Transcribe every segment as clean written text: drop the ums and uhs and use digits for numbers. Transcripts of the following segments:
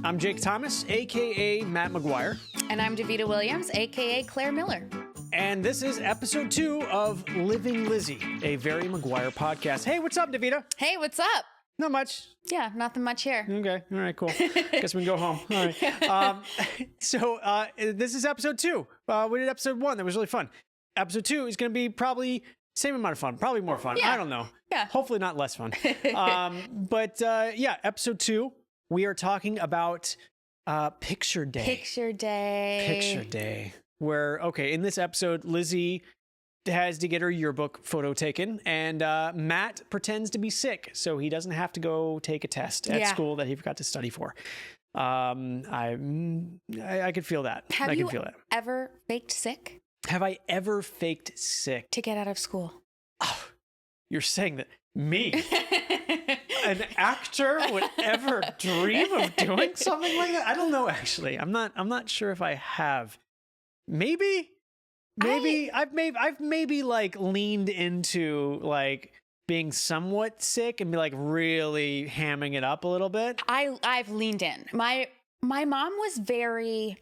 I'm Jake Thomas, a.k.a. Matt McGuire. And I'm Davida Williams, a.k.a. Claire Miller. And this is episode 2 of Living Lizzie, a Very McGuire podcast. Hey, what's up, Davida? Hey, what's up? Not much. Yeah, nothing much here. Okay. All right, cool. Guess we can go home. All right. So this is episode 2. We did episode 1. That was really fun. Episode 2 is going to be probably same amount of fun, probably more fun. Yeah. I don't know. Yeah. Hopefully not less fun. But episode 2, we are talking about Picture Day. Picture Day. Picture Day. Where, okay, in this episode, Lizzie has to get her yearbook photo taken, and Matt pretends to be sick, so he doesn't have to go take a test at school that he forgot to study for. I could feel that. Have I you could feel that. ever faked sick Have I ever faked sick? to get out of school? Oh, you're saying that me, an actor, would ever dream of doing something like that? I don't know, actually. I'm not sure if I have. Maybe I've maybe like leaned into like being somewhat sick and be like really hamming it up a little bit. I've leaned in. My mom was very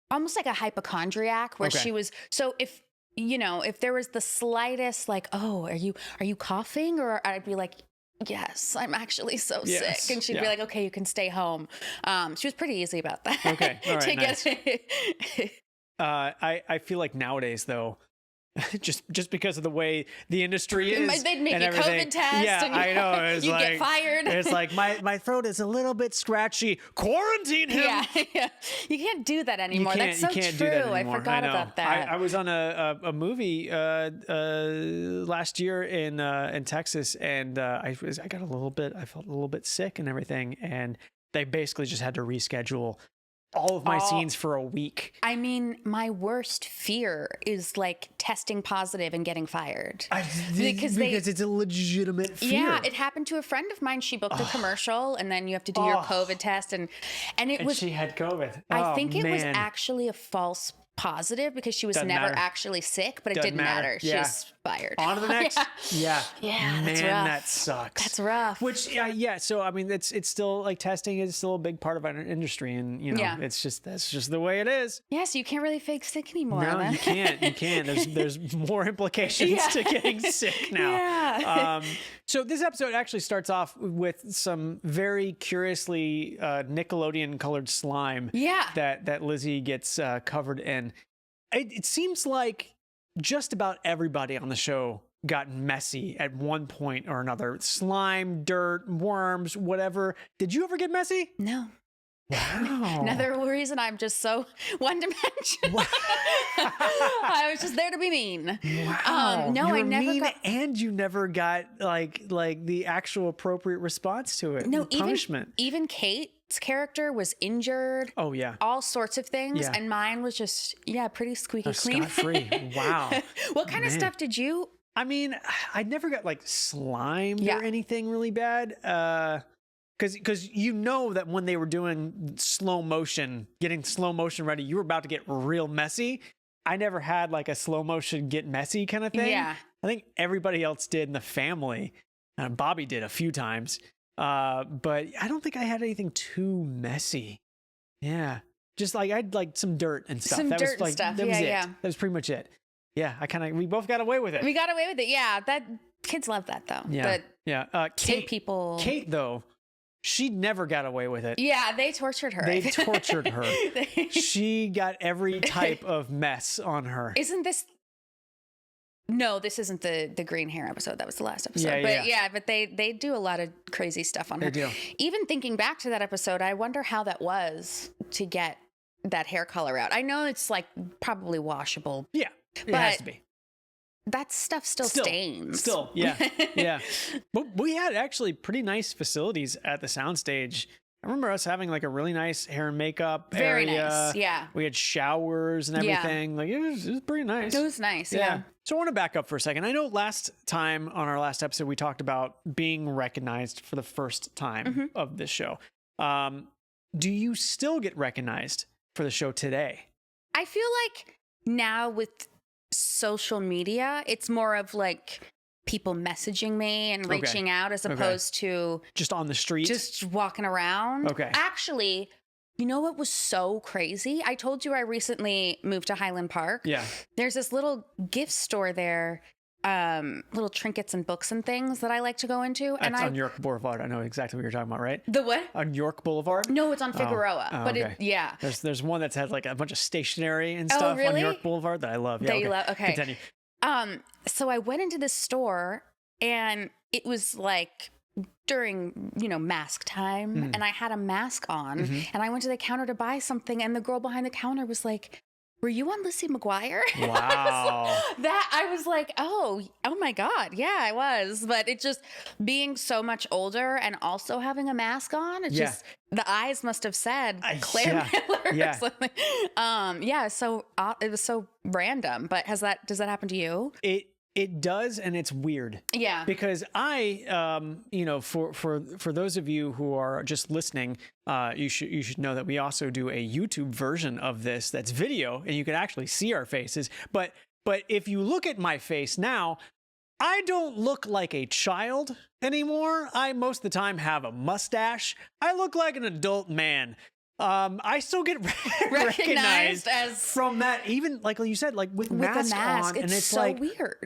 almost like a hypochondriac where she was, so if there was the slightest like, oh, are you coughing? Or I'd be like, yes, I'm actually so sick. And she'd be like, okay, you can stay home. She was pretty easy about that. Okay. All right. Nice. Get I feel like nowadays though, just because of the way the industry is, they'd make a COVID test. Yeah, and I know. It's you like, get fired. It's like my throat is a little bit scratchy. Quarantine him. Yeah. You can't do that anymore. That's so you can't true. Do that anymore. I forgot about that. I was on a movie last year in Texas, and I felt a little bit sick and everything, and they basically just had to reschedule all of my scenes for a week. I mean, my worst fear is like testing positive and getting fired. Because it's a legitimate fear. Yeah, it happened to a friend of mine. She booked a commercial, and then you have to do your COVID test, and she had COVID. I think it was actually a false positive because she was never actually sick, but it didn't matter. She was fired. On to the next. Yeah. Man, that's rough. That sucks. That's rough. Which, so I mean, it's still like testing is still a big part of our industry, and that's just the way it is. Yeah, so you can't really fake sick anymore. No, you can't. You can't. There's more implications to getting sick now. Yeah. So this episode actually starts off with some very curiously Nickelodeon colored slime. Yeah. That Lizzie gets covered in. It seems like just about everybody on the show got messy at one point or another. Slime, dirt, worms, whatever. Did you ever get messy? No. Wow. Another reason I'm just so one-dimensional. Wow. I was just there to be mean. Wow. No, I never got... And you never got like the actual appropriate response to it. No, punishment. Even Kate's character was injured. Oh yeah. All sorts of things. Yeah. And mine was just, pretty squeaky clean. Scot-free. Wow. What kind of stuff did you... I mean, I never got like slimed or anything really bad. Because that when they were doing slow motion, getting slow motion ready, you were about to get real messy. I never had like a slow motion get messy kind of thing. Yeah. I think everybody else did in the family. Bobby did a few times. But I don't think I had anything too messy. Yeah. Just like I had like some dirt and stuff. That was it. That was pretty much it. Yeah. We both got away with it. We got away with it. Yeah. Kids love that though. Yeah. People. Kate though. She never got away with it. Yeah, they tortured her. They tortured her. She got every type of mess on her. Isn't this... No, this isn't the green hair episode. That was the last episode. But they do a lot of crazy stuff on her. They do. Even thinking back to that episode, I wonder how that was to get that hair color out. I know it's like probably washable. Yeah, it has to be. That stuff still stains. Yeah. But we had actually pretty nice facilities at the soundstage. I remember us having like a really nice hair and makeup Very area. Nice, yeah. We had showers and everything. Yeah. Like it was pretty nice. It was nice, yeah. So I want to back up for a second. I know last time on our last episode, we talked about being recognized for the first time of this show. Do you still get recognized for the show today? I feel like now with social media, it's more of like people messaging me and reaching out as opposed to just on the street, just walking around. Okay. Actually, you know what was so crazy? I told you I recently moved to Highland Park. Yeah. There's this little gift store there, little trinkets and books and things that I like to go into. That's on York Boulevard. I know exactly what you're talking about, right? The what? On York Boulevard? No, it's on Figueroa. But okay. yeah. There's one that's had like a bunch of stationery and stuff on York Boulevard that I love. Yeah, that you love? Okay. Continue. So I went into this store and it was like during, mask time, and I had a mask on, and I went to the counter to buy something, and the girl behind the counter was like, "Were you on Lizzie McGuire?" Wow. I was like, oh my God. Yeah, I was. But it just being so much older and also having a mask on, it just, the eyes must have said Claire Miller or something. So it was so random. But does that happen to you? It does, and it's weird. Yeah. Because I, for those of you who are just listening, you should know that we also do a YouTube version of this that's video, and you can actually see our faces. But if you look at my face now, I don't look like a child anymore. I most of the time have a mustache. I look like an adult man. I still get recognized as from that, even like you said, like with mask on, and it's so like, weird.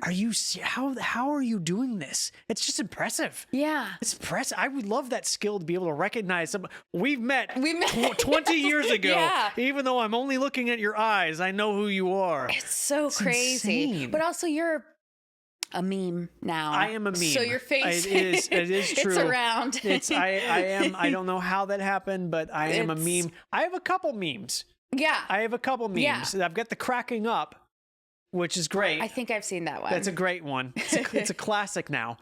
How are you doing this? It's just impressive. Yeah, it's impressive. I would love that skill to be able to recognize somebody. We met 20 years ago. Yeah. Even though I'm only looking at your eyes, I know who you are. It's so crazy. Insane. But also you're a meme now. I am a meme. So your face it is true. It's around. I don't know how that happened, but I am a meme. I have a couple memes. Yeah. I have a couple memes. Yeah. I've got the cracking up, which is great. I think I've seen that one. That's a great one. It's a classic now.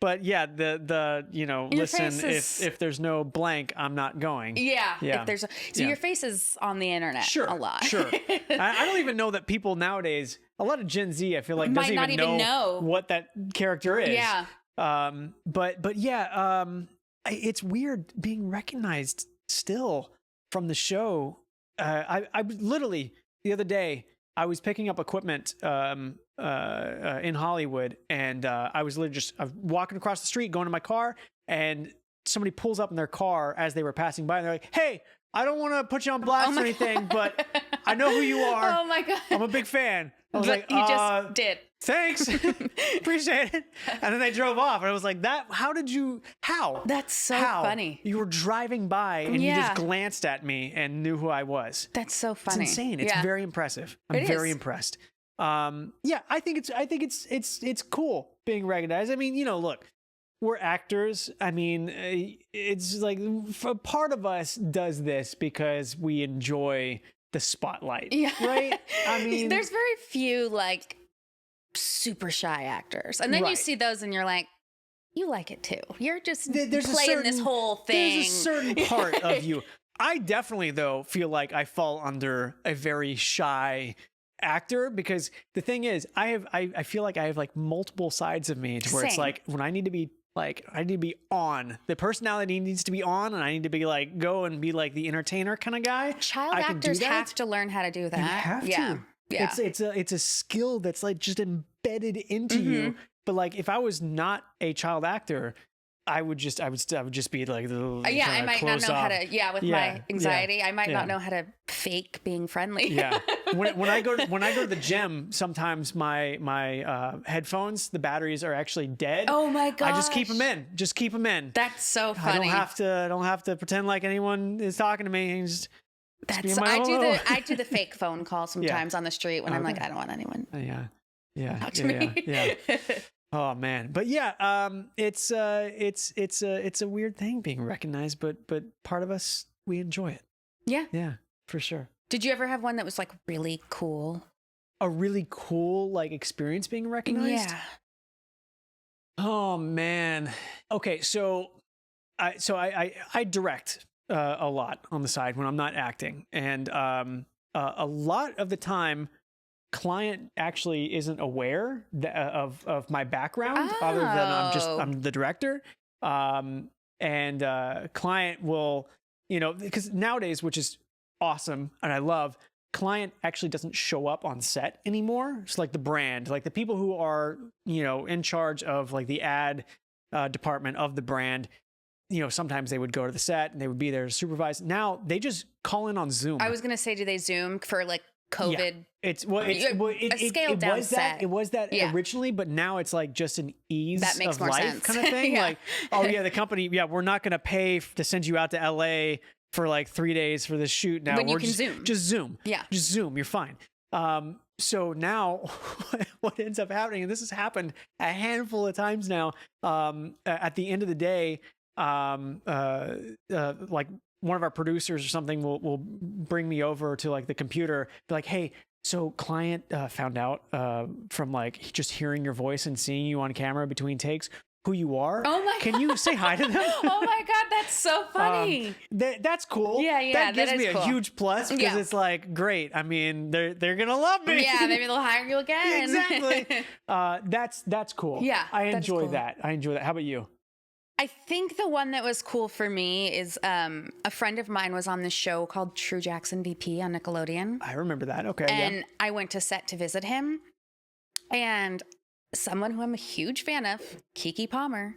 But yeah, listen, if there's no blank, I'm not going. Yeah. Yeah. Your face is on the internet a lot. Sure. I don't even know that people nowadays, a lot of Gen Z, I feel like, doesn't might even know what that character is. Yeah. But yeah, it's weird being recognized still from the show. I literally the other day, I was picking up equipment in Hollywood, and I was literally just walking across the street, going to my car, and somebody pulls up in their car as they were passing by, and they're like, "Hey, I don't want to put you on blast or anything, but I know who you are. Oh my God. I'm a big fan." I was like, you just did. Thanks. Appreciate it. And then they drove off, and I was like, how? That's so funny. You were driving by and you just glanced at me and knew who I was. That's so funny. It's insane. It's very impressive. I'm very impressed. I think it's cool being recognized. I mean, look, we're actors. I mean, it's like part of us does this because we enjoy the spotlight, right? I mean, there's very few like super shy actors, and then you see those and you're like, you like it too. You're just playing this whole thing. There's a certain part of you. I definitely, though, feel like I fall under a very shy actor, because the thing is, I feel like I have like multiple sides of me to where it's like when I need to be on. The personality needs to be on, and I need to be like, go and be like the entertainer kind of guy. Child actors have to learn how to do that. You have to. Yeah. It's a skill that's like just embedded into you. But like, if I was not a child actor, I would just be like, I might not know how to. Yeah, with my anxiety, I might not know how to fake being friendly. Yeah. When I go to the gym, sometimes my headphones, the batteries are actually dead. Oh my god! I just keep them in. Just keep them in. That's so funny. I don't have to pretend like anyone is talking to me. I do the fake phone call sometimes on the street when I'm like, I don't want anyone. Talk to me. Yeah. Oh man, but yeah, it's a weird thing being recognized, but part of us, we enjoy it. Yeah, for sure. Did you ever have one that was like really cool? A really cool like experience being recognized? Yeah. Oh man. Okay, so I direct a lot on the side when I'm not acting, and a lot of the time, client actually isn't aware of my background, other than I'm the director. And client will, because nowadays, which is awesome and I love, client actually doesn't show up on set anymore. It's like the brand, like the people who are, in charge of like the ad department of the brand, sometimes they would go to the set and they would be there to supervise. Now they just call in on Zoom. I was going to say, do they Zoom for like COVID? Yeah. It scaled down was set. It was that originally, but now it's like just an ease that makes of more life sense. kind of thing. Yeah. Like, oh yeah, the company, we're not going to pay to send you out to LA for like 3 days for this shoot. Now When you we're can just Zoom. Just Zoom. Yeah. Just Zoom. You're fine. So now what ends up happening, and this has happened a handful of times now, at the end of the day, like one of our producers or something will bring me over to like the computer, be like, hey, so client found out from like just hearing your voice and seeing you on camera between takes who you are. Oh my Can you say hi to them? Oh my God, that's so funny. That's cool. Yeah, That gives that me is a cool. huge plus because it's like, great. I mean, they're gonna love me. Yeah, maybe they'll hire you again. Exactly. That's cool. Yeah, I that is enjoy cool. that. I enjoy that. How about you? I think the one that was cool for me is a friend of mine was on this show called True Jackson VP on Nickelodeon. I remember that. Okay. And I went to set to visit him. And someone who I'm a huge fan of, Keke Palmer.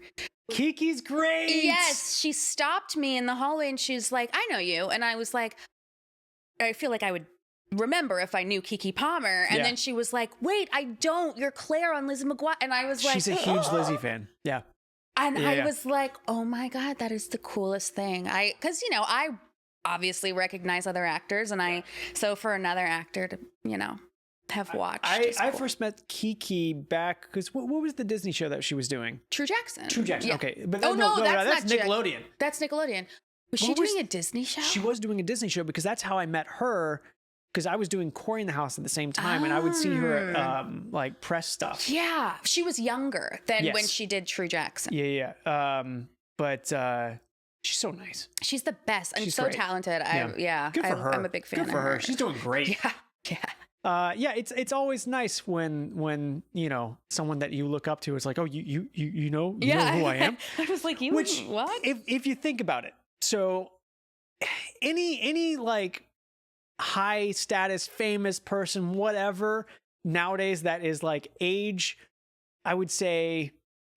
Kiki's great. Yes, she stopped me in the hallway and she's like, I know you. And I was like, I feel like I would remember if I knew Keke Palmer. And then she was like, wait, I don't. You're Claire on Lizzie McGuire. And I was like, she's a huge Lizzie fan. Yeah. And I was like, oh my God, that is the coolest thing. Because, I obviously recognize other actors. And so for another actor to, have watched. I first met Kiki back, because what was the Disney show that she was doing? True Jackson. True Jackson. Yeah. Okay. But that's not Nickelodeon. That's Nickelodeon. Was she doing a Disney show? She was doing a Disney show, because that's how I met her. Because I was doing Corey in the House at the same time, and I would see her at like press stuff. Yeah, she was younger than when she did True Jackson. Yeah. But she's so nice. She's the best. And She's so great. talented. Good for her. I'm a big fan Good for of her. She's doing great. Yeah. It's always nice when someone that you look up to is like, oh, you know who I am. I was like, Which, what? If you think about it, so any like high status, famous person, whatever, nowadays that is like age, I would say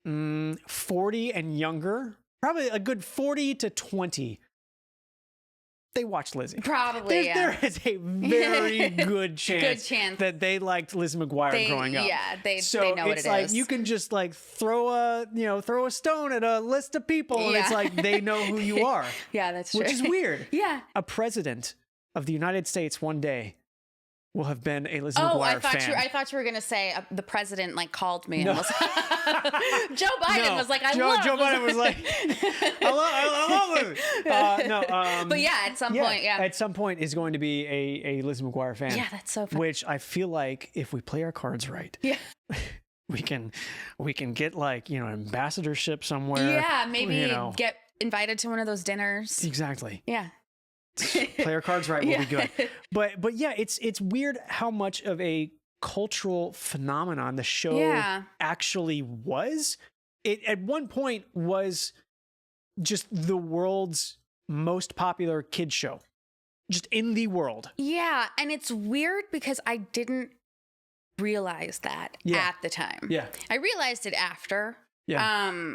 40 and younger, probably a good 40 to 20. They watched Lizzie. Probably, There is a very good chance, that they liked Lizzie McGuire growing up. Yeah, they know what it is. It's like you can just like throw a stone at a list of people, and it's like they know who you are. Yeah, that's true. Which is weird. Yeah. A president of the United States one day will have been a Lizzie McGuire fan. I thought you were going to say the president like called me and was Joe Biden was like, Joe Biden was like, I love Lizzie. But yeah, at some point, at some point is going to be a Lizzie McGuire fan. Yeah, that's so funny. Which I feel like if we play our cards right, we can get like an ambassadorship somewhere. Yeah, maybe get invited to one of those dinners. Exactly. Yeah. Play our cards right, we'll be good. But yeah, it's weird how much of a cultural phenomenon the show actually was. It at one point was just the world's most popular kids show, just in the world. Yeah, and it's weird because I didn't realize that at the time. Yeah, I realized it after. Yeah,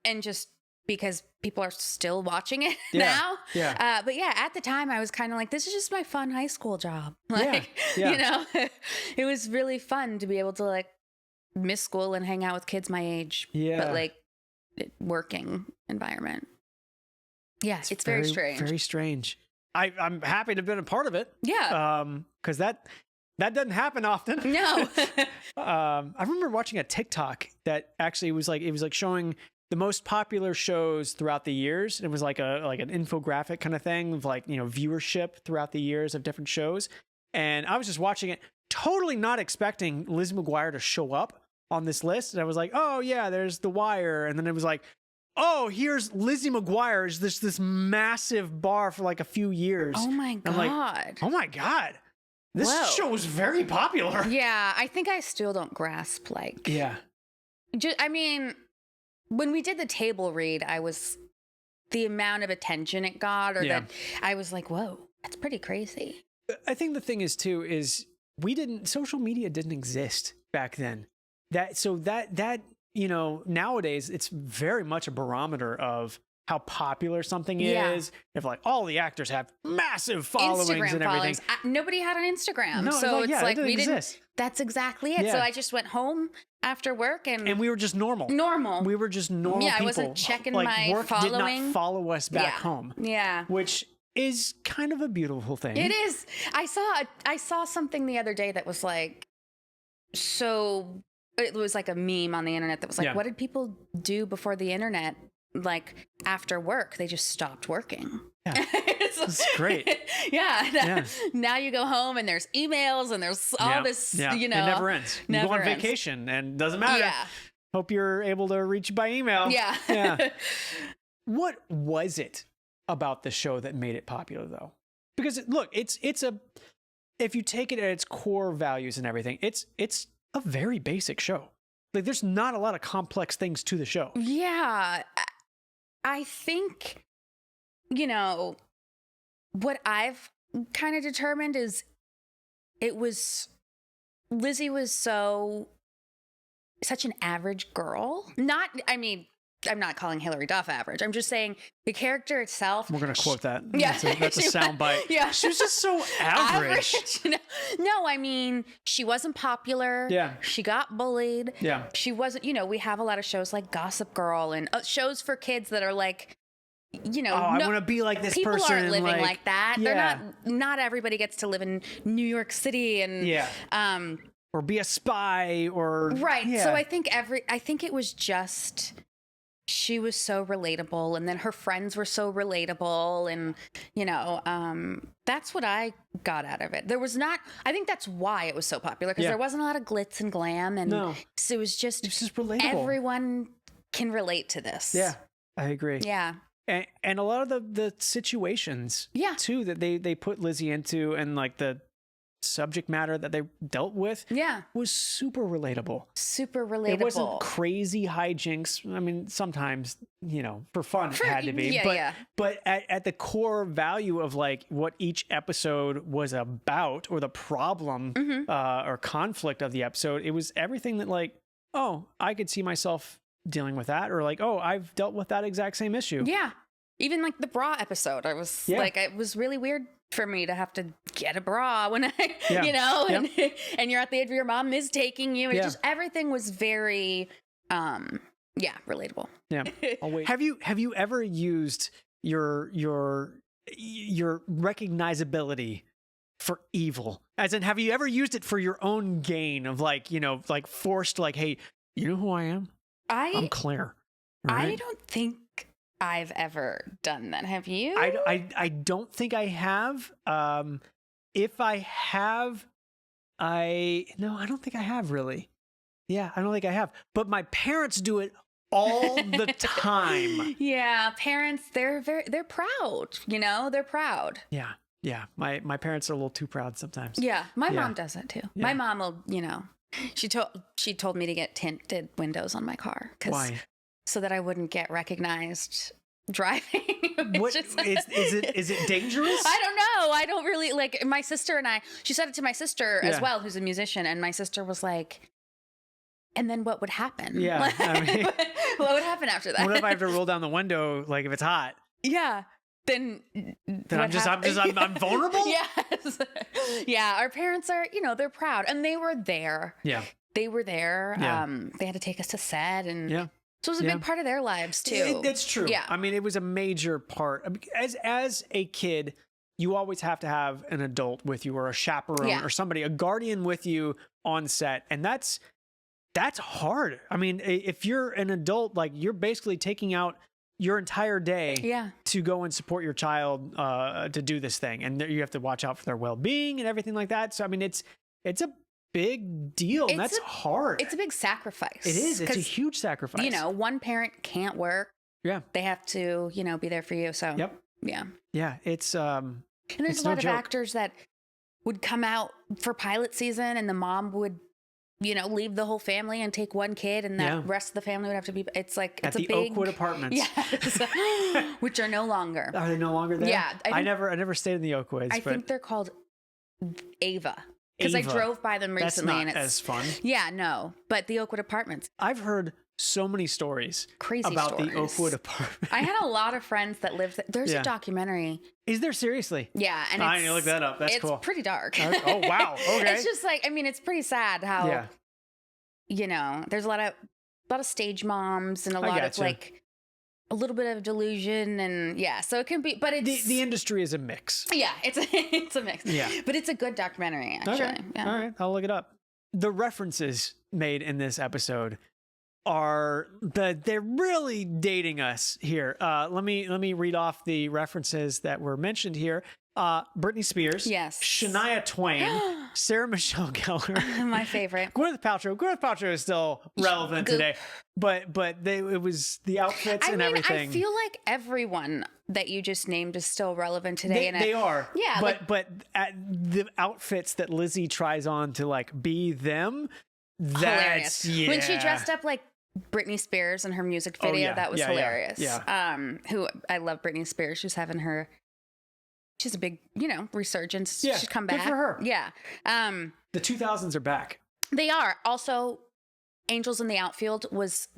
and just because people are still watching it now. Yeah. But yeah, at the time I was kind of like, this is just my fun high school job. Like, it was really fun to be able to like miss school and hang out with kids my age. Yeah. But like working environment. Yeah. It's very strange. Very strange. I'm happy to have been a part of it. Yeah. Cause that doesn't happen often. No. I remember watching a TikTok that actually was like showing the most popular shows throughout the years. It was like an infographic kind of thing of like, viewership throughout the years of different shows. And I was just watching it, totally not expecting Lizzie McGuire to show up on this list. And I was like, oh yeah, there's The Wire. And then it was like, oh, here's Lizzie McGuire. Is this massive bar for like a few years. Oh my God. I'm like, oh my God. This show was very popular. Yeah. I think I still don't grasp like, I mean, when we did the table read, the amount of attention it got, that I was like, whoa, that's pretty crazy. I think the thing is too, is social media didn't exist back then. That, you know, nowadays it's very much a barometer of how popular something is. If like all the actors have massive followings Instagram and everything. followings. Nobody had an Instagram. No, so it's like it we didn't exist. That's exactly it. Yeah. So I just went home after work and we were just normal. We were just normal people. I wasn't checking like, my work following. did not follow us back home. Yeah. Which is kind of a beautiful thing. It is. I saw something the other day that was like, so it was like a meme on the internet that was like, what did people do before the internet? Like after work, they just stopped working. Yeah. That's great. Now you go home and there's emails and there's all this, you know. It never ends. You go on vacation and doesn't matter. Yeah. Hope you're able to reach by email. Yeah. What was it about the show that made it popular though? Because look, if you take it at its core values and everything, it's a very basic show. Like there's not a lot of complex things to the show. Yeah. I think, you know, what I've kind of determined is Lizzie was such an average girl. I'm not calling Hilary Duff average. I'm just saying the character itself. We're going to quote that. Yeah. That's a soundbite. Yeah. She was just so average. No, I mean, she wasn't popular. Yeah. She got bullied. Yeah. She wasn't, you know, we have a lot of shows like Gossip Girl and shows for kids that are like, you know, I want to be like this people person. People aren't living like that. Yeah. They're not everybody gets to live in New York City and, or be a spy or. Right. Yeah. So I think it was just, she was so relatable and then her friends were so relatable and, you know, that's what I got out of it. I think that's why it was so popular because there wasn't a lot of glitz and glam and so it was just relatable. Everyone can relate to this. Yeah, I agree. Yeah. And a lot of the situations too that they put Lizzie into and like the subject matter that they dealt with was super relatable. It wasn't crazy hijinks. I mean, sometimes, you know, for fun it had to be. But at the core value of like what each episode was about or the problem or conflict of the episode, it was everything that like, oh, I could see myself dealing with that, or like, oh, I've dealt with that exact same issue. Yeah. Even like the bra episode, I was like, it was really weird for me to have to get a bra when you know, and you're at the age where your mom is taking you. And just everything was very, relatable. Yeah. Oh, wait. Have you ever used your recognizability for evil? As in, have you ever used it for your own gain of like, you know, like forced, like, hey, you know who I am? I'm Claire. Right? I don't think I've ever done that. Have you? I don't think I have. If I have, I don't think I have really. Yeah, I don't think I have. But my parents do it all the time. Yeah, parents, they're proud. You know, they're proud. Yeah. Yeah. My parents are a little too proud sometimes. Yeah. My mom does it too. Yeah. My mom will, you know, she told me to get tinted windows on my car. Why? So that I wouldn't get recognized driving. What is it dangerous? I don't know. I don't really like my sister and she said it to my sister as well, who's a musician. And my sister was like, and then what would happen? Yeah. Like, I mean, what would happen after that? What if I have to roll down the window? Like if it's hot? Yeah. Then I'm vulnerable? Yes. Yeah. Our parents are, you know, they're proud and they were there. Yeah. They were there. Yeah. They had to take us to set and So it was a big part of their lives too. That's true. Yeah. I mean, it was a major part. As a kid, you always have to have an adult with you or a chaperone or somebody, a guardian with you on set. And that's hard. I mean, if you're an adult, like you're basically taking out your entire day to go and support your child to do this thing. And you have to watch out for their well-being and everything like that. So, I mean, it's a big deal. And that's hard. It's a big sacrifice. It is. It's a huge sacrifice. You know, one parent can't work. Yeah. They have to, you know, be there for you. So, yeah. Yeah. It's, and there's a lot of actors that would come out for pilot season and the mom would, you know, leave the whole family and take one kid and the rest of the family would have to be, it's like, it's at the Oakwood Apartments. Yes. Which are no longer. Are they no longer there? Yeah. I never stayed in the Oakwoods. I think they're called Ava. Because I drove by them recently. That's not as fun. Yeah, no. But the Oakwood Apartments. I've heard so many stories about the Oakwood Apartments. I had a lot of friends that lived there. There's a documentary. Is there, seriously? Yeah. And I need to look that up. That's cool. It's pretty dark. Oh, wow. Okay. It's just like, I mean, it's pretty sad how, you know, there's a lot of stage moms and a lot of like a little bit of delusion and so it can be, but it's the industry is a mix. Yeah, it's a mix. Yeah, but it's a good documentary actually. Okay. Yeah. All right, I'll look it up. The references made in this episode they're really dating us here. Let me read off the references that were mentioned here. Britney Spears, yes, Shania Twain, Sarah Michelle Gellar, my favorite. Gwyneth Paltrow. Gwyneth Paltrow is still relevant today, but it was the outfits and everything. I feel like everyone that you just named is still relevant today. They are, but the outfits that Lizzie tries on to like be them, that's hilarious. When she dressed up like Britney Spears in her music video, that was hilarious. Yeah. Who I love Britney Spears. She's a big, resurgence. Yeah, she's come back. Good for her. Yeah. The 2000s are back. They are. Also, Angels in the Outfield was...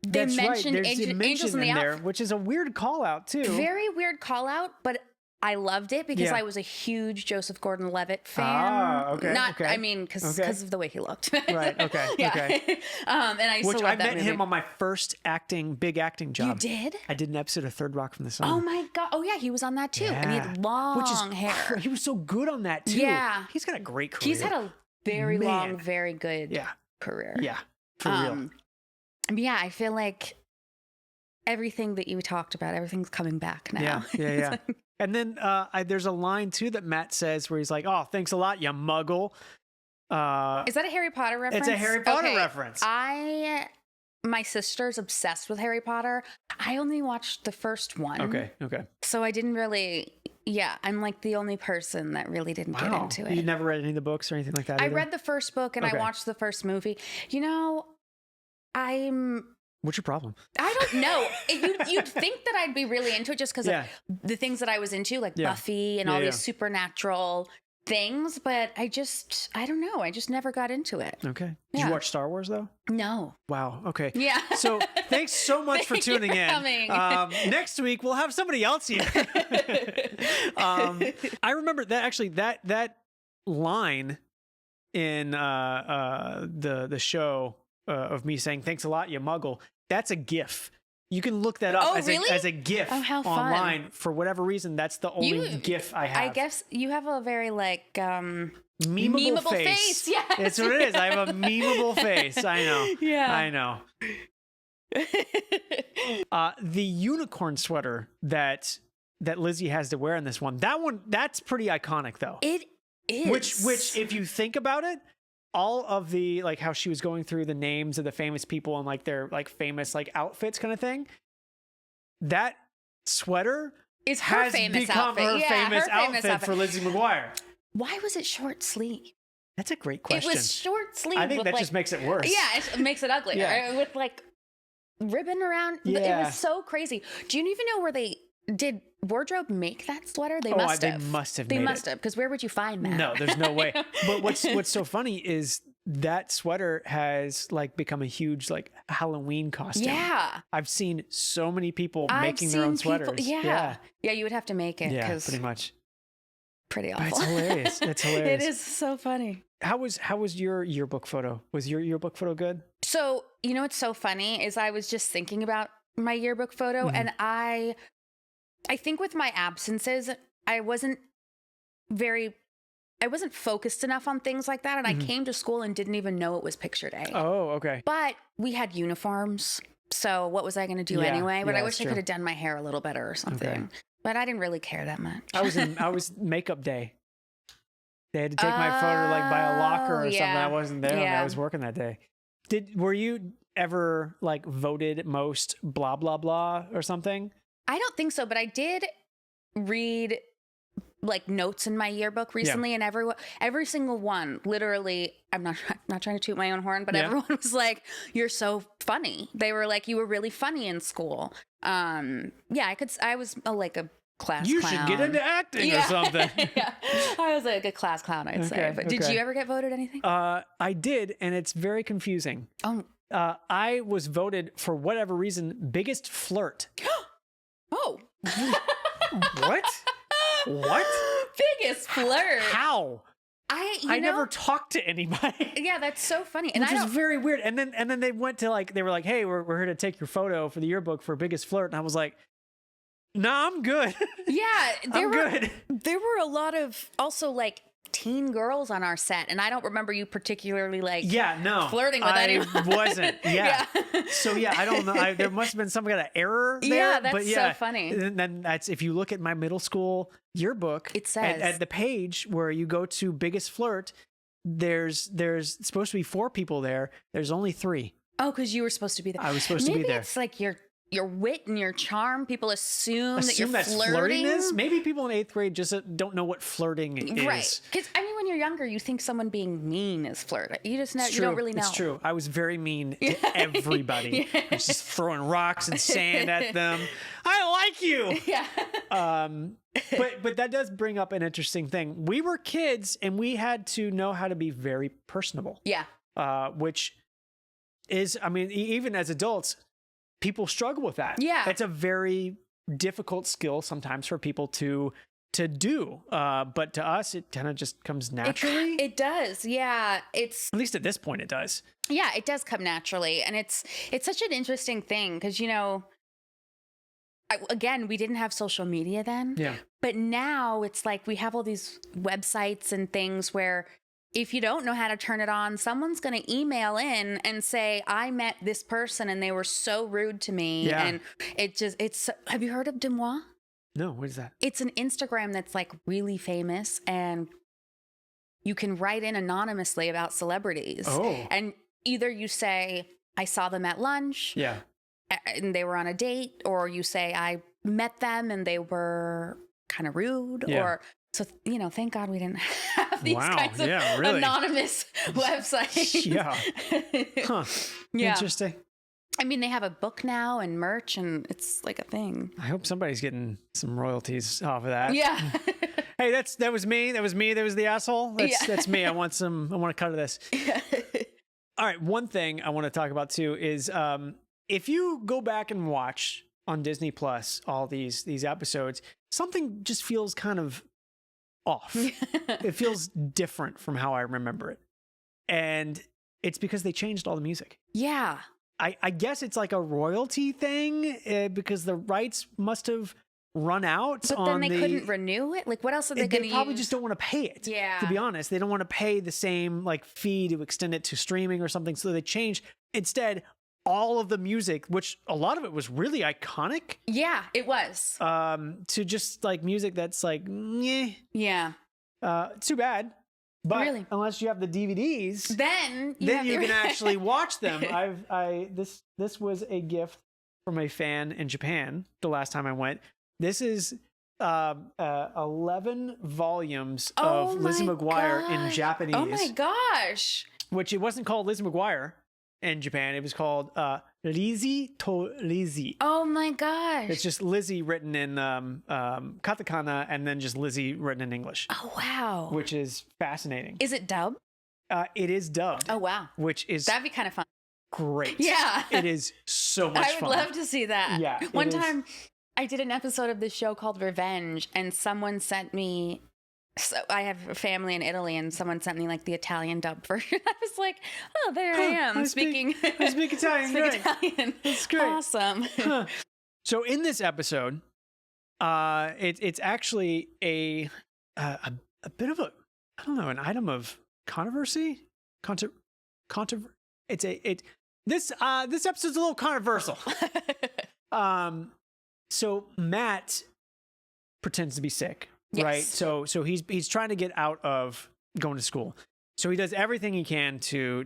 They mentioned Angels in the Outfield. Which is a weird call out, too. Very weird call out, but I loved it because I was a huge Joseph Gordon-Levitt fan. Okay. I mean, because of the way he looked. Right. Okay. Yeah. Okay. And I used to love that movie. Him on my first big acting job. You did? I did an episode of Third Rock from the Sun. Oh my God. Oh yeah, he was on that too, and he had long hair. He was so good on that too. Yeah. He's got a great career. He's had a very long, very good career. Yeah. For real. Yeah, I feel like everything that you talked about, everything's coming back now. Yeah. And then there's a line, too, that Matt says where he's like, oh, thanks a lot, you muggle. Is that a Harry Potter reference? It's a Harry Potter reference. My sister's obsessed with Harry Potter. I only watched the first one. Okay. So I didn't really... Yeah, I'm like the only person that really didn't get into it. You never read any of the books or anything like that? I read the first book and I watched the first movie. What's your problem? I don't know. You'd think that I'd be really into it just because of the things that I was into, like Buffy and all these supernatural things. But I don't know. I just never got into it. Okay. Did you watch Star Wars, though? No. Wow. Okay. Yeah. So thanks so much for tuning in. Next week, we'll have somebody else here. I remember that actually that line in the show of me saying, thanks a lot, you muggle. That's a GIF. You can look that up as a GIF online. For whatever reason, that's the only GIF I have. I guess you have a very memeable face. Yes. That's what it is. I have a memeable face. I know. Yeah. I know. The unicorn sweater that Lizzie has to wear in this one, that's pretty iconic though. It is. Which if you think about it, all of the how she was going through the names of the famous people and their famous outfits kind of thing, that sweater has become her famous outfit for Lizzie McGuire. Why was it short sleeve? That's a great question. It was short sleeve. I think that just makes it worse. Yeah, it makes it uglier. Yeah. With ribbon around. Yeah. It was so crazy. Do you even know where did wardrobe make that sweater? They must have. They must have, because where would you find that? No, there's no way. But what's so funny is that sweater has become a huge Halloween costume. Yeah. I've seen so many people making their own sweaters. Yeah, you would have to make it. Yeah, pretty much. Pretty awful. It's hilarious. It's hilarious. It is so funny. How was your yearbook photo? Was your yearbook photo good? So, what's so funny is I was just thinking about my yearbook photo, and I think with my absences, I wasn't focused enough on things like that. And I came to school and didn't even know it was picture day. Oh, okay. But we had uniforms. So what was I going to do anyway? But I wish I could have done my hair a little better or something. Okay. But I didn't really care that much. I was makeup day. They had to take my photo by a locker or something. I wasn't there. I was working that day. Were you ever voted most blah, blah, blah or something? I don't think so, but I did read notes in my yearbook recently, and every single one, literally, I'm not trying to toot my own horn, but everyone was like, "You're so funny." They were like, "You were really funny in school." I was a class You clown. should get into acting or something. Yeah. I was like a class clown, I'd say. But did you ever get voted anything? I did, and it's very confusing. Oh. I was voted, for whatever reason, biggest flirt. Oh. What? What? Biggest flirt. How? I never talked to anybody. Yeah, that's so funny. And which is very weird. And then they went to they were like, hey, we're here to take your photo for the yearbook for biggest flirt. And I was like, nah, I'm good. Yeah, good. There were a lot of also like teen girls on our set, and I don't remember you particularly flirting with anyone. I wasn't. Yeah. So I don't know. There must have been some kind of error there. Yeah, that's so funny. And then that's, if you look at my middle school yearbook, it says at the page where you go to biggest flirt, there's supposed to be 4 people there. There's only 3. Oh, because you were supposed to be there. I was supposed to be there. Maybe it's like your wit and your charm. People assume that you're that's flirting. Flirtiness? Maybe people in 8th grade just don't know what flirting is. Right. Because when you're younger, you think someone being mean is flirt. You just you don't really know. It's true. I was very mean to everybody. I was just throwing rocks and sand at them. I like you. Yeah. But that does bring up an interesting thing. We were kids, and we had to know how to be very personable. Yeah. Which is, even as adults, people struggle with that. Yeah. It's a very difficult skill sometimes for people to do. But to us, it kind of just comes naturally. It does. Yeah. At least at this point, it does. Yeah, it does come naturally. And it's such an interesting thing because, again, we didn't have social media then. Yeah. But now it's like we have all these websites and things where if you don't know how to turn it on, someone's going to email in and say, I met this person and they were so rude to me. Yeah. And have you heard of Demois? No, what is that? It's an Instagram that's like really famous, and you can write in anonymously about celebrities. Oh. And either you say, I saw them at lunch. Yeah. And they were on a date, or you say, I met them and they were kind of rude. Yeah. Or so, thank God we didn't have these kinds of really. anonymous websites. Yeah. Huh. Yeah. Interesting. They have a book now and merch, and it's like a thing. I hope somebody's getting some royalties off of that. Yeah. Hey, that was me. That was the asshole. That's me. I want a cut of this. Yeah. All right. One thing I want to talk about too is if you go back and watch on Disney Plus all these episodes, something just feels kind of off. It feels different from how I remember it. And it's because they changed all the music. Yeah. I guess it's like a royalty thing because the rights must have run out. But then they couldn't renew it? Like, what else are they going to use? They probably just don't want to pay it. Yeah. To be honest, they don't want to pay the same fee to extend it to streaming or something. So they changed instead all of the music, which a lot of it was really iconic. Yeah, it was. To just music that's meh. Yeah. It's too bad. But really? Unless you have the DVDs, then you can actually watch them. This was a gift from a fan in Japan the last time I went. This is 11 volumes of Lizzie McGuire in Japanese. Oh my gosh. Which it wasn't called Lizzie McGuire in Japan. It was called Lizzie to Lizzie. Oh my gosh. It's just Lizzie written in katakana and then just Lizzie written in English. Oh, wow. Which is fascinating. Is it dubbed? It is dubbed. Oh, wow. That'd be kind of fun. Great. Yeah. It is so much fun. I would love to see that. Yeah. One time I did an episode of this show called Revenge, and someone sent me, so I have a family in Italy, and someone sent me the Italian dub version. I was like, oh, there I am speaking. I speak Italian. Italian. That's great. Awesome. Huh. So in this episode, it's actually a bit of an item of controversy. This episode's a little controversial. So Matt pretends to be sick. Yes. Right. So he's trying to get out of going to school. So he does everything he can to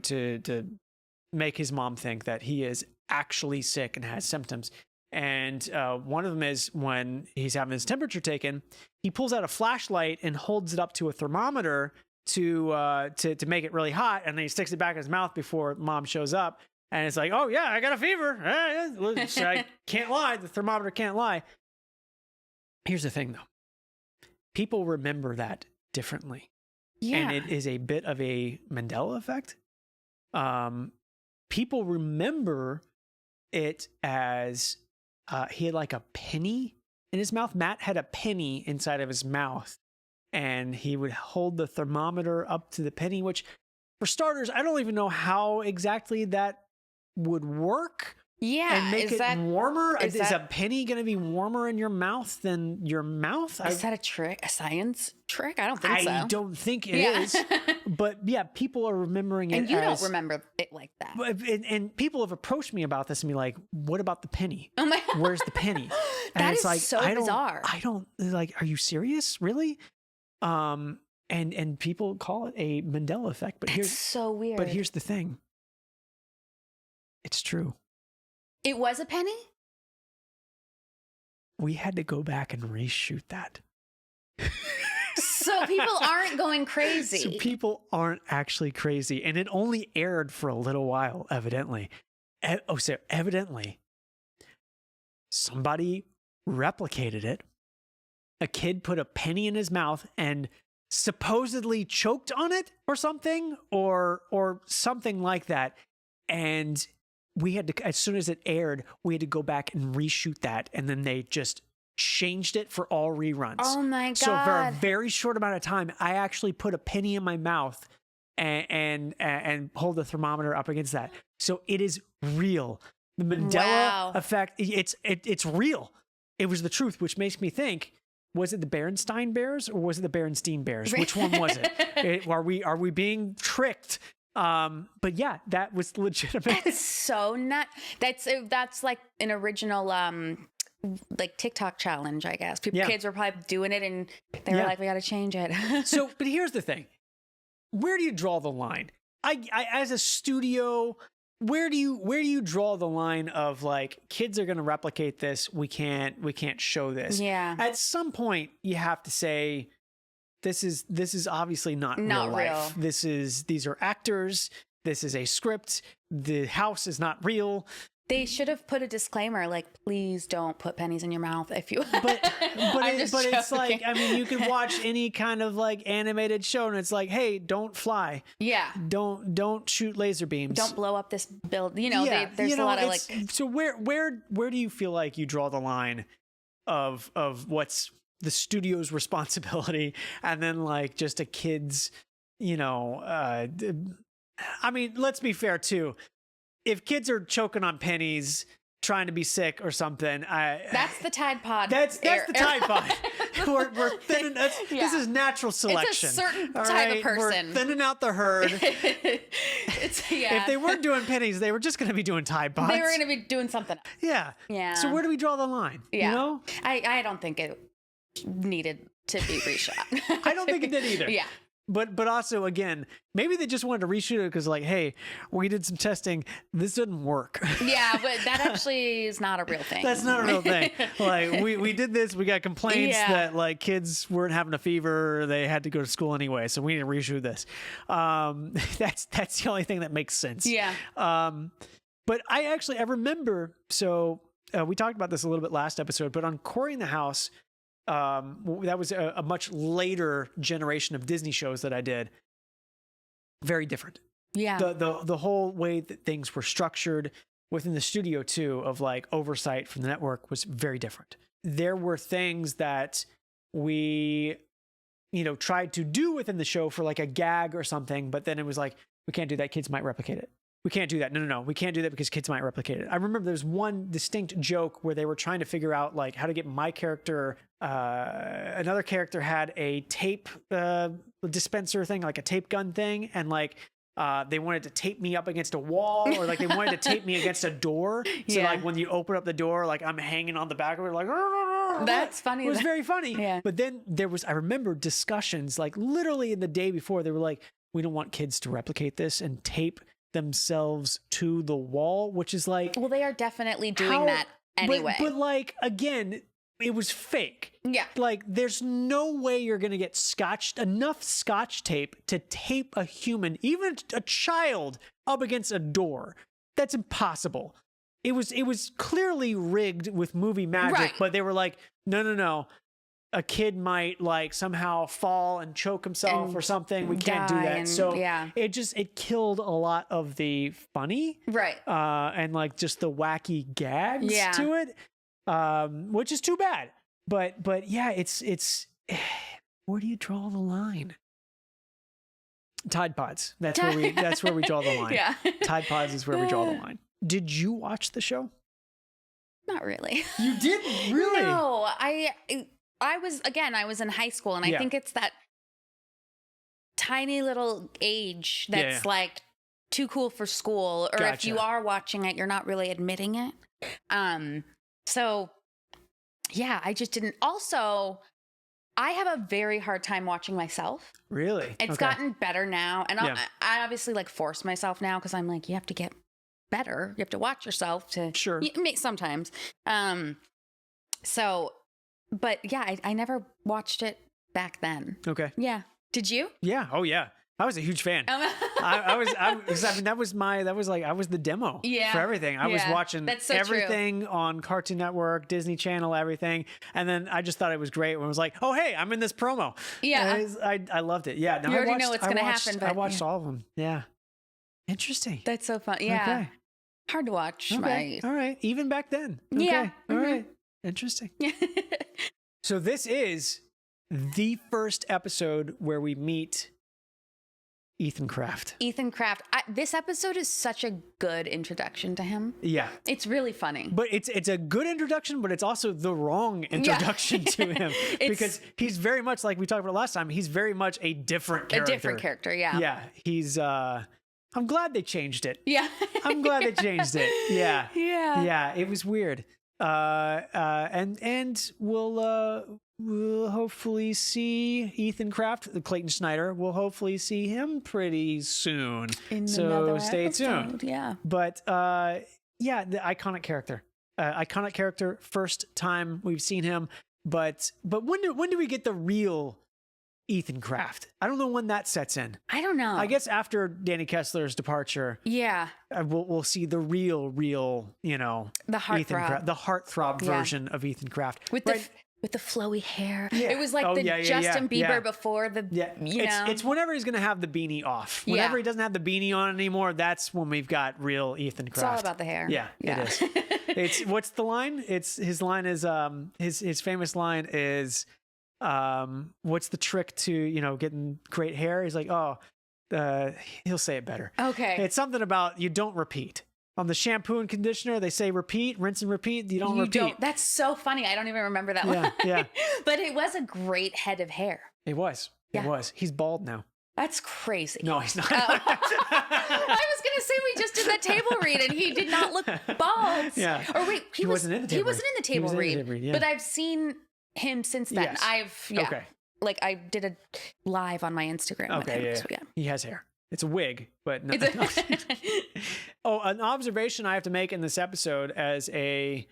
make his mom think that he is actually sick and has symptoms. And one of them is when he's having his temperature taken, he pulls out a flashlight and holds it up to a thermometer to make it really hot, and then he sticks it back in his mouth before mom shows up. And it's like, oh yeah, I got a fever. So I can't lie. The thermometer can't lie. Here's the thing, though. People remember that differently. Yeah. And it is a bit of a Mandela effect. People remember it as he had like a penny in his mouth. Matt had a penny inside of his mouth, and he would hold the thermometer up to the penny, which, for starters, I don't even know how exactly that would work. Yeah. And make it warmer? Is a penny going to be warmer in your mouth than your mouth? Is that a trick? A science trick? I don't think so. I don't think it is. But yeah, people are remembering it and you don't remember it like that. And people have approached me about this and be like, what about the penny? Oh my! Where's the penny? And that it's is like, so bizarre. I don't, like, are you serious? Really? And people call it a Mandela effect. But That's so weird. But here's the thing. It's true. It was a penny? We had to go back and reshoot that. So people aren't going crazy. So people aren't actually crazy. And it only aired for a little while, evidently. So evidently, somebody replicated it. A kid put a penny in his mouth and supposedly choked on it or something, or something like that. And we had to, as soon as it aired, we had to go back and reshoot that. And then they just changed it for all reruns. Oh my God. So for a very short amount of time, I actually put a penny in my mouth and hold the thermometer up against that. So it is real. The Mandela effect, it's real. It was the truth, which makes me think, was it the Berenstain Bears or was it the Berenstein Bears? Which one was it? Are we being tricked? But yeah, that was legitimate. That's so not. That's like an original like TikTok challenge, I guess. Kids were probably doing it, and they were like, "We got to change it." So, but here's the thing: where do you draw the line? I as a studio, where do you draw the line of like, kids are going to replicate this? We can't show this. Yeah. At some point, you have to say, this is obviously not real life. These are actors. This is a script. The house is not real. They should have put a disclaimer like, please don't put pennies in your mouth if you. But it's like, I mean, you can watch any kind of like animated show and it's like, hey, don't fly. Yeah. Don't shoot laser beams. Don't blow up this build. You know, there's a lot of like. So where do you feel like you draw the line of what's the studio's responsibility and then like just a kid's, I mean, let's be fair too. If kids are choking on pennies, trying to be sick or something, that's the Tide Pod. That's the Tide Pod. We're thinning. This is natural selection. It's a certain type of person. We're thinning out the herd. If they weren't doing pennies, they were just going to be doing Tide Pods. They were going to be doing something else. Yeah. Yeah. So where do we draw the line? Yeah. You know? I don't think it needed to be reshot. I don't think it did either. Yeah. But also, again, maybe they just wanted to reshoot it because, like, hey, we did some testing. This didn't work. Yeah, but that actually is not a real thing. That's not a real thing. Like, we did this. We got complaints that, like, kids weren't having a fever. They had to go to school anyway. So we need to reshoot this. That's the only thing that makes sense. Yeah. But I remember, so we talked about this a little bit last episode, but on Cory in the House, that was a much later generation of Disney shows that I did. Very different. Yeah. The whole way that things were structured within the studio too, of like oversight from the network, was very different. There were things that we, tried to do within the show for like a gag or something, but then it was like, we can't do that. Kids might replicate it. We can't do that. No. We can't do that because kids might replicate it. I remember there's one distinct joke where they were trying to figure out like how to get my character, another character had a tape dispenser thing, like a tape gun thing. And like, they wanted to tape me up against a wall, or like they wanted to tape me against a door. So like when you open up the door, like I'm hanging on the back of it, like, that's funny. It was very funny. Yeah. But then I remember discussions like literally in the day before, they were like, we don't want kids to replicate this and tape themselves to the wall, which is like, well, they are definitely doing that anyway. But like, again, it was fake. Yeah. Like, there's no way you're going to get enough scotch tape to tape a human, even a child, up against a door. That's impossible. It was clearly rigged with movie magic, right. But they were like, no. a kid might like somehow fall and choke himself And or something. We can't do die that. and- So yeah. it killed a lot of the funny, Right. and like just the wacky gags Yeah. to it, which is too bad. But yeah, it's where do you draw the line? Tide Pods. That's where we draw the line. Yeah. Tide Pods is where we draw the line. Did you watch the show? Not really. You didn't really? No, I was in high school, and I Yeah. think it's that tiny little age that's Yeah. like too cool for school, or if you Gotcha. are watching it, you're not really admitting it. So yeah, I just didn't. Also, I have a very hard time watching myself. Really? It's Okay. gotten better now, and Yeah. I obviously like force myself now because I'm like, you have to get better. You have to watch yourself to Sure. sometimes. So, but yeah, I never watched it back then. Okay. Yeah. Did you? Yeah. Oh yeah. I was a huge fan. I was that was the demo Yeah. for everything. I was Yeah. watching That's so true. everything on Cartoon Network, Disney Channel, everything. And then I just thought it was great when it was like, oh, hey, I'm in this promo. Yeah. And I loved it. Yeah. No, You I already watched- know what's I gonna watched- happen, I but watched yeah. all of them. Yeah. Interesting. That's so fun. Yeah. Okay. Hard to watch. Okay. All right. Even back then. Okay. Yeah. All Mhm. right. Interesting. My So this is the first episode where we meet Ethan Kraft. Ethan Kraft. This episode is such a good introduction to him. Yeah. It's really funny. But it's a good introduction, but it's also the wrong introduction to him because he's very much like we talked about last time. He's very much a different character. A different character. Yeah. Yeah. He's I'm glad they changed it. Yeah. I'm glad they changed it. Yeah. Yeah. Yeah. It was weird. And we'll hopefully see Ethan Kraft, Clayton Snyder. We'll hopefully see him pretty soon. So another stay tuned. episode. Yeah. But yeah, the iconic character. First time we've seen him. But when do we get the real Ethan Kraft? I don't know when that sets in. I don't know. I guess after Danny Kessler's departure, Yeah. we'll see the real, The Ethan heartthrob. Kraft, the heartthrob Yeah. version of Ethan Kraft. With the flowy hair. Yeah. It was like Oh, the yeah, yeah, Justin yeah, Bieber yeah. before the It's whenever he's gonna have the beanie off. Whenever Yeah. he doesn't have the beanie on anymore, that's when we've got real Ethan Kraft. It's all about the hair. Yeah, it is. It's what's the line? His line is his famous line is what's the trick to getting great hair? He's like, he'll say it better. Okay. It's something about you don't repeat. On the shampoo and conditioner, they say repeat, rinse and repeat. You don't repeat. That's so funny. I don't even remember that one. Yeah. But it was a great head of hair. It was. Yeah. It was. He's bald now. That's crazy. No, he's not. I was gonna say we just did that table read and he did not look bald. Yeah. Or wait, he wasn't in the table He wasn't in the He table was in the read. table read, yeah. But I've seen him since then. Yes. Okay. Like I did a live on my Instagram with him. Okay, So, yeah. He has hair. It's a wig, but no. It's Oh, an observation I have to make in this episode as a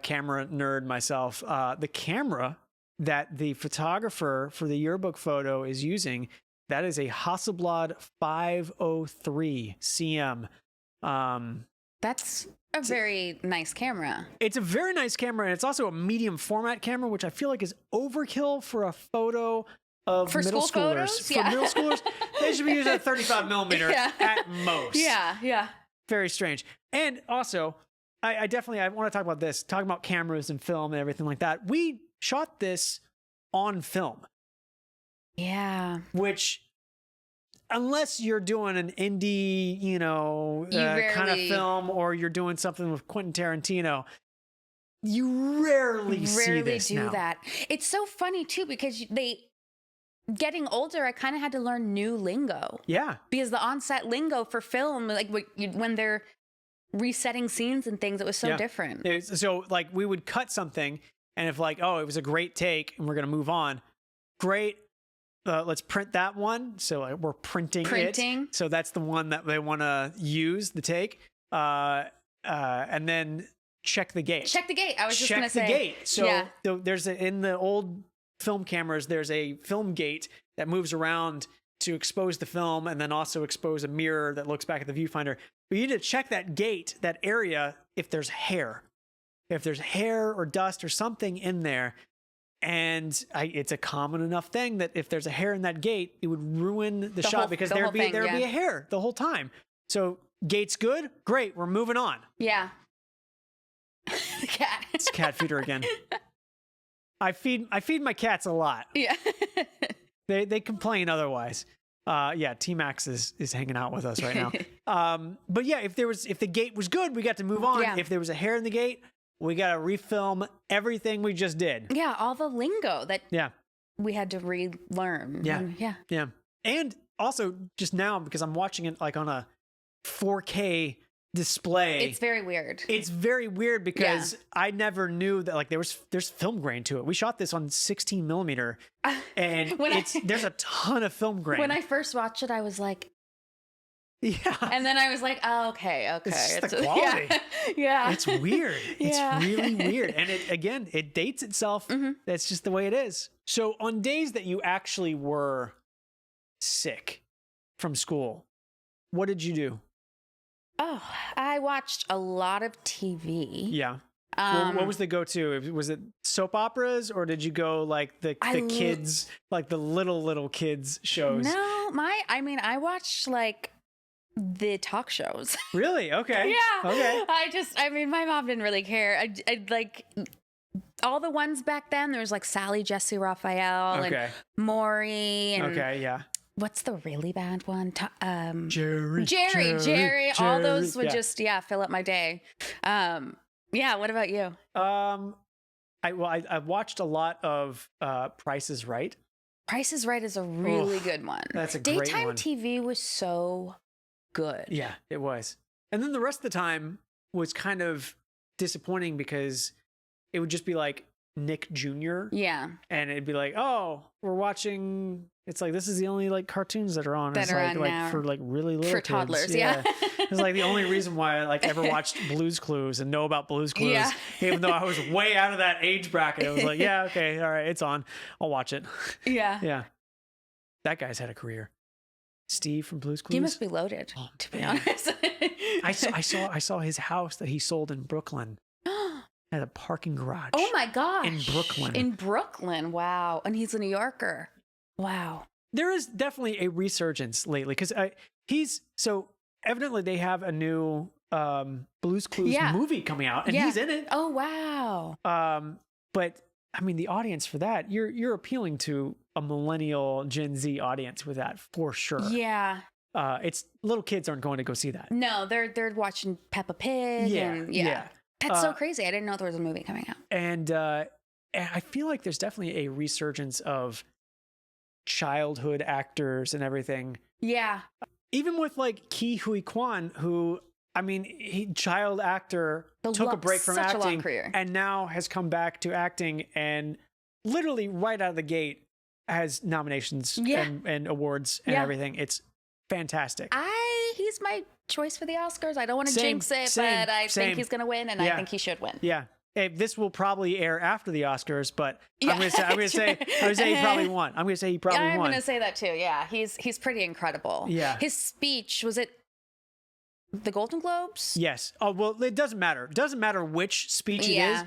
camera nerd myself. The camera that the photographer for the yearbook photo is using, that is a Hasselblad 503 CM. That's a very nice camera. It's a very nice camera, and it's also a medium format camera, which I feel like is overkill for a photo of For middle school schoolers. photos? For Yeah. middle schoolers, they should be using a 35 millimeter Yeah. at most. Yeah. Very strange. And also, I want to talk about this, talking about cameras and film and everything like that. We shot this on film, Yeah. which, unless you're doing an indie, kind of rarely- film, or you're doing something with Quentin Tarantino, you rarely see this do now. that. It's so funny too because getting older, I kind of had to learn new lingo Yeah. because the on-set lingo for film, like when they're resetting scenes and things, it was so Yeah. different. So like we would cut something, and if like, oh, it was a great take and we're going to move on. Great. Let's print that one. So like, we're printing it. So that's the one that they want to use, the take. And then check the gate. Check the gate. I was just going to say. Check the gate. So Yeah. there's in the old film cameras, there's a film gate that moves around to expose the film and then also expose a mirror that looks back at the viewfinder. But you need to check that gate, that area, if there's hair. If there's hair or dust or something in there. And it's a common enough thing that if there's a hair in that gate, it would ruin the shot because there'd be a hair the whole time. So gate's good, great, we're moving on. Yeah. The cat. It's cat feeder again. I feed my cats a lot. Yeah. They complain otherwise. T Max is hanging out with us right now. But yeah, if the gate was good, we got to move on. Yeah. If there was a hair in the gate, we got to refilm everything we just did. Yeah, all the lingo that we had to relearn. Yeah. Yeah. And also just now, because I'm watching it like on a 4K display. It's very weird. It's very weird because I never knew that like there's film grain to it. We shot this on 16 millimeter and there's a ton of film grain. When I first watched it, I was like, yeah. And then I was like, oh, okay. It's the quality. Yeah. It's weird. It's really weird. And it dates itself. Mm-hmm. That's just the way it is. So on days that you actually were sick from school, what did you do? Oh, I watched a lot of TV. Yeah. What was the go-to? Was it soap operas or did you go like the kids, like the little kids shows? No, I watched like the talk shows. Really? Okay. Yeah. Okay. My mom didn't really care. I like all the ones back then. There was like Sally, Jesse, Raphael, and Maury. And okay. Yeah. What's the really bad one? Jerry. All those would just fill up my day. What about you? I watched a lot of Price is Right. Price is Right is a really good one. That's a great one. Daytime TV was so good. Yeah, it was. And then the rest of the time was kind of disappointing because it would just be like Nick Jr. Yeah. And it'd be like, oh, we're watching. It's like, this is the only like cartoons that are on. That it's are like, on like now. for like really little for kids. Toddlers. Yeah. It's like the only reason why I like ever watched Blue's Clues and know about Blue's Clues, Yeah. even though I was way out of that age bracket. It was like, yeah, okay, all right, it's on. I'll watch it. Yeah. Yeah. That guy's had a career. Steve from Blue's Clues. He must be loaded, to be honest. I saw his house that he sold in Brooklyn. At a parking garage. Oh my gosh. In Brooklyn. In Brooklyn. Wow. And he's a New Yorker. Wow. There is definitely a resurgence lately because evidently they have a new Blue's Clues movie coming out and he's in it. Oh, wow. But I mean, the audience for that, you're appealing to a millennial Gen Z audience with that for sure. Yeah. It's little kids aren't going to go see that. No, they're watching Peppa Pig. Yeah. That's so crazy. I didn't know there was a movie coming out. And I feel like there's definitely a resurgence of childhood actors and everything. Yeah. Even with like Ke Huy Quan, who, I mean, child actor, took a break from acting a long career. And now has come back to acting and literally right out of the gate has nominations and awards and everything. It's fantastic. He's my choice for the Oscars. I don't want to jinx it, but I think he's going to win, and I think he should win. Yeah. This will probably air after the Oscars, but I'm going to say he probably won. I'm going to say he probably won. I'm going to say that too. Yeah, he's pretty incredible. Yeah. His speech, was it the Golden Globes? Yes. Oh, well, it doesn't matter. It doesn't matter which speech it is.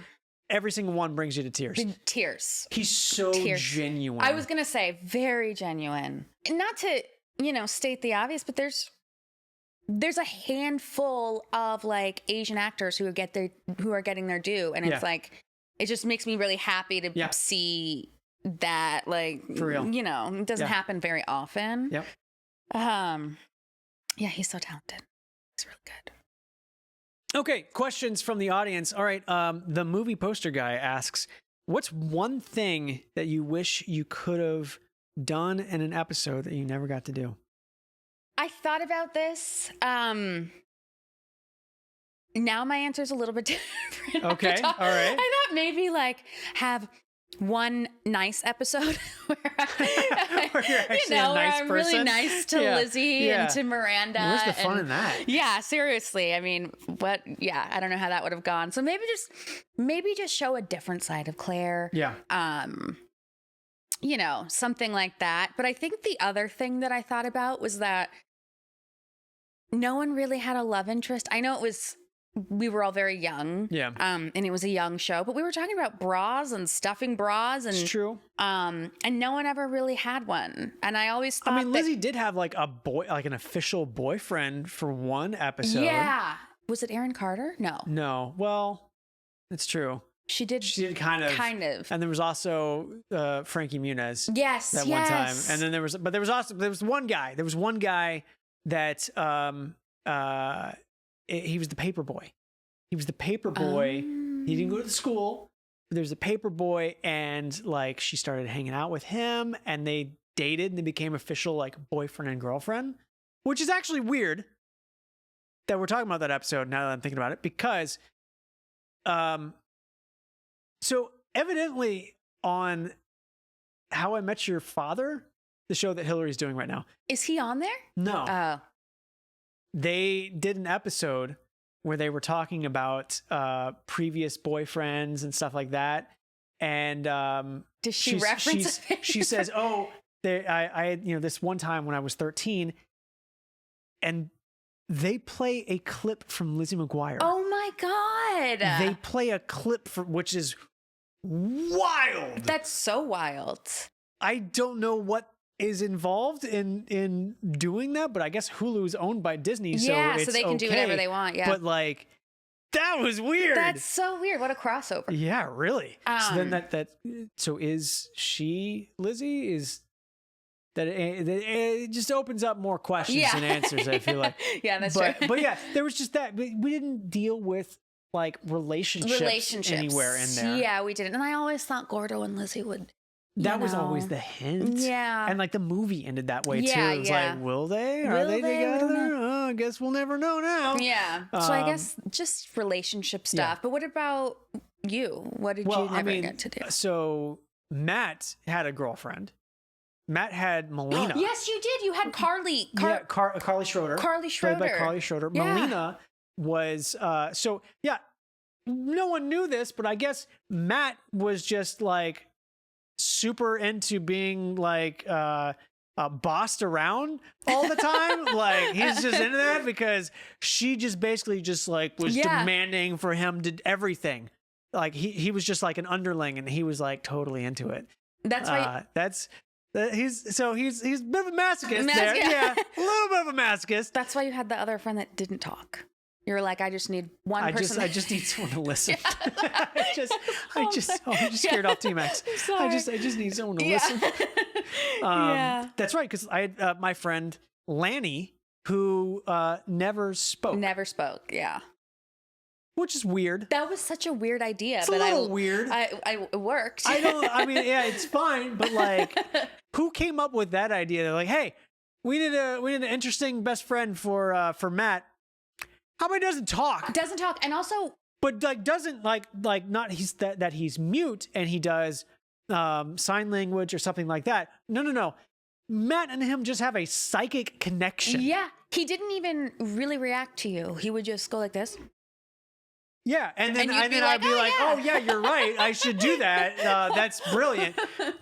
Every single one brings you to tears. Tears. He's so genuine. I was going to say very genuine. Not to, state the obvious, but there's a handful of like Asian actors who are getting their due, and it's like it just makes me really happy to see that, like, for real. It doesn't happen very often. Yep. He's so talented. He's really good. Okay, questions from the audience. All right, the movie poster guy asks, "What's one thing that you wish you could have done in an episode that you never got to do?" I thought about this. Now my answer is a little bit different. Okay, all right. I thought maybe like have one nice episode where you're actually a nice I'm person. really nice to Lizzie and to Miranda. Where's the fun in that? Yeah, seriously. I mean, I don't know how that would have gone. So maybe just show a different side of Claire. Yeah. Something like that. But I think the other thing that I thought about was that no one really had a love interest. I know it was we were all very young. Yeah. And it was a young show, but we were talking about bras and stuffing bras, and It's true. and no one ever really had one. And I always thought, Lizzie did have like an official boyfriend for one episode. Yeah. Was it Aaron Carter? No. No. Well, it's true. She did kind of. And there was also Frankie Muniz. Yes. That one time. And then there was one guy. There was one guy that he was the paper boy. He was the paper boy. He didn't go to school. There's a paper boy, and like she started hanging out with him, and they dated, and they became official like boyfriend and girlfriend, which is actually weird that we're talking about that episode now that I'm thinking about it, because so evidently on How I Met Your Father, the show that Hillary's doing right now. Is he on there? No. Oh. They did an episode where they were talking about previous boyfriends and stuff like that. And does she reference she says, "Oh, I had, this one time when I was 13," and they play a clip from Lizzie McGuire. Oh my God. They play a clip which is wild. That's so wild. I don't know what is involved in doing that, but I guess Hulu is owned by Disney, so they can do whatever they want. Yeah, but like that was weird. That's so weird. What a crossover. Yeah, really. So then so is she Lizzie? Is that it just opens up more questions and answers, I feel like. Yeah, that's true. But yeah, there was just that we didn't deal with like relationships anywhere in there. Yeah, we didn't. And I always thought Gordo and Lizzie would. That was always the hint. Yeah. And like the movie ended that way too. It was yeah. like, will they? Are they together? Oh, I guess we'll never know now. Yeah. So I guess just relationship stuff. Yeah. But what about you? What did you never get to do? So Matt had a girlfriend. Matt had Melina. Yes, you did. You had Carly. Carly Schroeder. Carly Schroeder. Played by Carly Schroeder. Yeah. Melina was, no one knew this, but I guess Matt was just like, super into being like bossed around all the time. Like he's just into that because she just basically just like was demanding for him to everything. Like he was just like an underling, and he was like totally into it. That's why he's a bit of a masochist there. Yeah, a little bit of a masochist. That's why you had the other friend that didn't talk. You were like, I just need one person. I just need someone to listen. I'm just scared off T-Max. I just need someone to listen. That's right. Cause I had my friend Lanny who never spoke. Yeah. Which is weird. That was such a weird idea. It's a little weird. It worked. It's fine. But like, who came up with that idea? They're like, hey, we need an interesting best friend for Matt. How about he doesn't talk? And also, but like doesn't like not that he's mute and he does sign language or something like that. No. Matt and him just have a psychic connection. Yeah, he didn't even really react to you. He would just go like this. Yeah, and then I'd be like, oh yeah, you're right. I should do that. That's brilliant.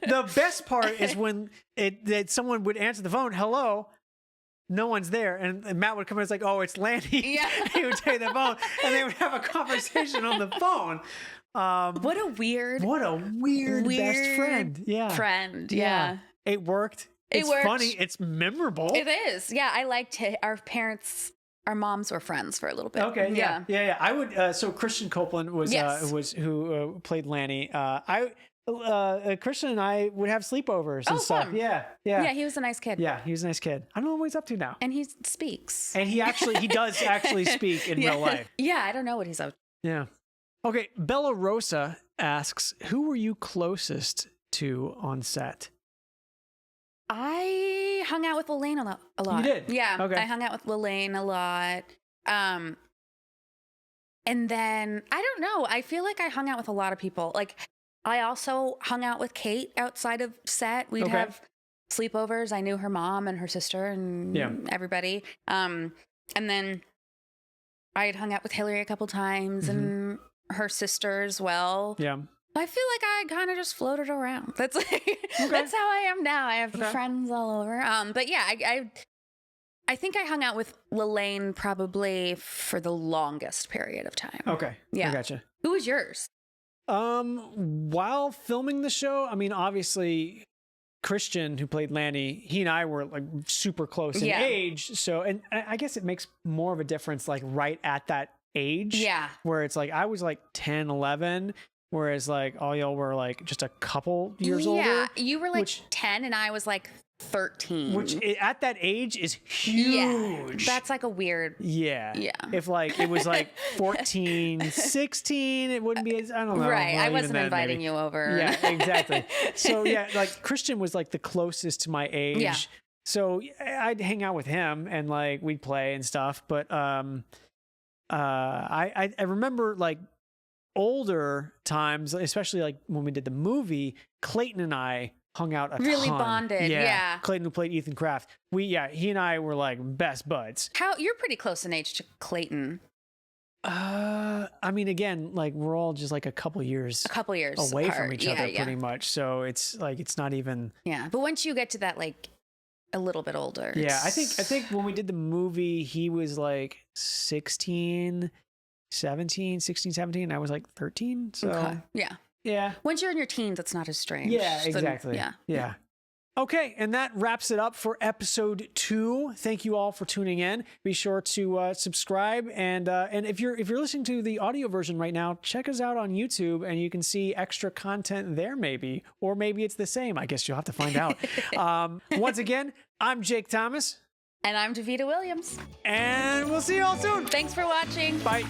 The best part is when that someone would answer the phone, hello. No one's there, and Matt would come in. It's like, oh, it's Lanny. Yeah. He would take the phone, and they would have a conversation on the phone. What a weird best friend. Yeah. It worked. It's funny. It's memorable. It is. Yeah, I liked it. Our moms were friends for a little bit. Okay. Yeah. I would. So Christian Copeland was who played Lanny. Christian and I would have sleepovers and stuff. Fun. Yeah, he was a nice kid. Yeah, he was a nice kid. I don't know what he's up to now. And he speaks. And he does actually speak in real life. Yeah, I don't know what he's up to. Yeah. Okay, Bella Rosa asks, who were you closest to on set? I hung out with Lelaine a lot. You did? Yeah. Okay. I hung out with Lelaine a lot. And then, I don't know. I feel like I hung out with a lot of people. Like, I also hung out with Kate outside of set. We'd have sleepovers. I knew her mom and her sister and everybody. And then I had hung out with Hillary a couple times and her sister as well. Yeah. I feel like I kind of just floated around. That's that's how I am now. I have friends all over. But yeah, I think I hung out with Lelaine probably for the longest period of time. Okay. Yeah. I gotcha. Who was yours? While filming the show, I mean, obviously Christian, who played Lanny, he and I were like super close in age. So, and I guess it makes more of a difference like right at that age. Yeah. Where it's like, I was like 10, 11, whereas like all y'all were like just a couple years older. Yeah. You were like 10 and I was like 13. Which at that age is huge. Yeah. That's like a weird. Yeah. Yeah. If like it was like 14, 16, it wouldn't be as, I don't know. Right. Well, I wasn't then, inviting maybe. you over. Yeah, exactly. So yeah, like Christian was like the closest to my age. Yeah. So I'd hang out with him and like we'd play and stuff. But I remember like older times, especially like when we did the movie, Clayton and I hung out a really ton. bonded. Yeah. Clayton, who played Ethan Kraft. He and I were like best buds. You're pretty close in age to Clayton. I mean, again, like we're all just like a couple years away apart. from each other pretty much. So it's like, it's not even. Yeah. But once you get to that, like a little bit older. Yeah. I think when we did the movie, he was like 16, 17. I was like 13. So okay. Yeah. Yeah. Once you're in your teens, it's not as strange. Yeah, exactly. Yeah. Okay, and that wraps it up for episode 2. Thank you all for tuning in. Be sure to subscribe, and if you're listening to the audio version right now, check us out on YouTube, and you can see extra content there, maybe, or maybe it's the same. I guess you'll have to find out. Once again, I'm Jake Thomas, and I'm Davida Williams, and we'll see you all soon. Thanks for watching. Bye.